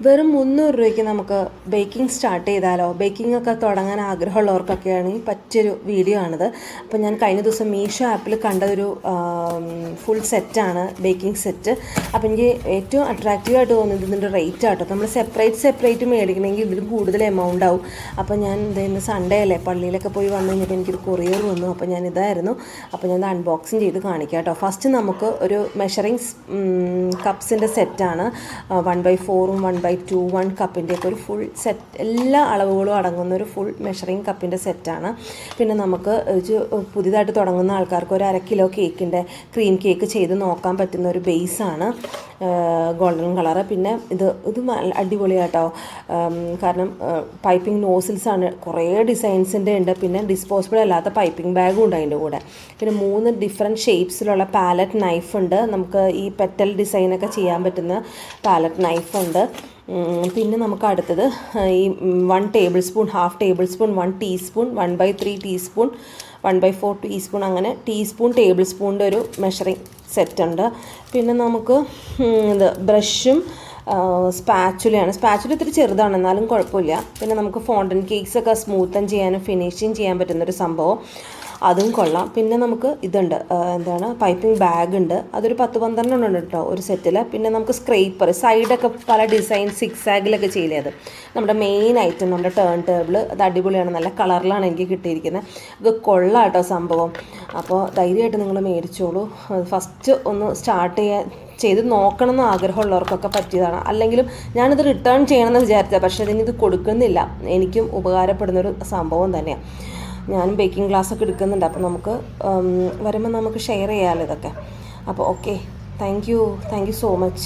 വെറും 300 രൂപയ്ക്ക് നമുക്ക് ബേക്കിംഗ് സ്റ്റാർട്ട് ചെയ്താലോ? ബേക്കിംഗ് ഒക്കെ തുടങ്ങാൻ ആഗ്രഹമുള്ളവർക്കൊക്കെയാണെങ്കിൽ പറ്റിയൊരു വീഡിയോ ആണിത്. അപ്പോൾ ഞാൻ കഴിഞ്ഞ ദിവസം മീഷോ ആപ്പിൽ കണ്ടൊരു ഫുൾ സെറ്റാണ്, ബേക്കിംഗ് സെറ്റ്. അപ്പോൾ എനിക്ക് ഏറ്റവും അട്രാക്റ്റീവായിട്ട് തോന്നിയത് ഇതിൻ്റെ റേറ്റ് ആട്ടോ. നമ്മൾ സെപ്പറേറ്റ് മേടിക്കണമെങ്കിൽ ഇതിലും കൂടുതൽ എമൗണ്ട് ആവും. അപ്പോൾ ഞാൻ ഇന്ന് സൺഡേ അല്ലേ, പള്ളിയിലൊക്കെ പോയി വന്നു കഴിഞ്ഞപ്പോൾ എനിക്കൊരു കൊറിയർ വന്നു. അപ്പോൾ ഞാൻ ഇതായിരുന്നു. അപ്പോൾ ഞാൻ അൺബോക്സിങ് ചെയ്ത് കാണിക്കാം കേട്ടോ. ഫസ്റ്റ് നമുക്ക് ഒരു മെഷറിങ് കപ്സിൻ്റെ സെറ്റാണ്. 1/4 1/2 1 കപ്പിൻ്റെയൊക്കെ ഒരു ഫുൾ സെറ്റ്, എല്ലാ അളവുകളും അടങ്ങുന്ന ഒരു ഫുൾ മെഷറിങ് കപ്പിൻ്റെ സെറ്റാണ്. പിന്നെ നമുക്ക് പുതിയതായിട്ട് തുടങ്ങുന്ന ആൾക്കാർക്ക് ഒരു 1/2 കിലോ കേക്കിൻ്റെ ക്രീം കേക്ക് ചെയ്ത് നോക്കാൻ പറ്റുന്ന ഒരു ബേസാണ്, ഗോൾഡൻ കളറ്. പിന്നെ ഇത് അടിപൊളിയാട്ടോ, കാരണം പൈപ്പിംഗ് നോസിൽസാണ്, കുറേ ഡിസൈൻസിൻ്റെ ഉണ്ട്. പിന്നെ ഡിസ്പോസിബിൾ അല്ലാത്ത പൈപ്പിംഗ് ബാഗും ഉണ്ട് അതിൻ്റെ കൂടെ. പിന്നെ 3 ഡിഫറെൻറ്റ് ഷേപ്സിലുള്ള പാലറ്റ് നൈഫ് ഉണ്ട്. നമുക്ക് ഈ പെറ്റൽ ഡിസൈനൊക്കെ ചെയ്യാൻ പറ്റുന്ന പാലറ്റ് നൈഫുണ്ട്. പിന്നെ നമുക്ക് അടുത്തത് ഈ 1 table spoon, 1/2 table spoon, 1 teaspoon, 1/3 teaspoon, 1/4 teaspoon, അങ്ങനെ ടീസ്പൂൺ ടേബിൾ സ്പൂണിൻ്റെ ഒരു മെഷറിങ് സെറ്റുണ്ട്. പിന്നെ നമുക്ക് ഇത് ബ്രഷും സ്പാച്ചുലയാണ്. സ്പാച്ചുല ഇത്തിരി ചെറുതാണ്, എന്നാലും കുഴപ്പമില്ല. പിന്നെ നമുക്ക് ഫോണ്ടൻ കേക്ക്സൊക്കെ സ്മൂത്തൻ ചെയ്യാനും ഫിനിഷിങ് ചെയ്യാൻ പറ്റുന്നൊരു സംഭവം, അതും കൊള്ളാം. പിന്നെ നമുക്ക് ഇതുണ്ട്, പൈപ്പിംഗ് ബാഗ് ഉണ്ട്. അതൊരു 10-12 ഉണ്ട് കേട്ടോ ഒരു സെറ്റിൽ. പിന്നെ നമുക്ക് സ്ക്രേപ്പർ, സൈഡൊക്കെ പല ഡിസൈൻ സിക്സാഗിലൊക്കെ ചെയ്യില്ലേ, അത് നമ്മുടെ മെയിൻ ഐറ്റം, നമ്മുടെ ടേൺ ടേബിൾ. അത് അടിപൊളിയാണ്, നല്ല കളറിലാണ് എനിക്ക് കിട്ടിയിരിക്കുന്നത്. ഇത് കൊള്ളാം കേട്ടോ സംഭവം. അപ്പോൾ ധൈര്യമായിട്ട് നിങ്ങൾ മേടിച്ചോളൂ. ഫസ്റ്റ് ഒന്ന് സ്റ്റാർട്ട് ചെയ്ത് നോക്കണം എന്ന് ആഗ്രഹമുള്ളവർക്കൊക്കെ പറ്റിയതാണ്. അല്ലെങ്കിലും ഞാനിത് റിട്ടേൺ ചെയ്യണമെന്ന് വിചാരിച്ചത്, പക്ഷേ ഇതിനിത് കൊടുക്കുന്നില്ല. എനിക്കും ഉപകാരപ്പെടുന്നൊരു സംഭവം തന്നെയാണ്. ഞാൻ ബേക്കിംഗ് ക്ലാസ്സൊക്കെ എടുക്കുന്നുണ്ട്. അപ്പോൾ നമുക്ക് വരുമ്പോൾ നമുക്ക് ഷെയർ ചെയ്യാമല്ലോ ഇതൊക്കെ. അപ്പോൾ okay, thank you so much.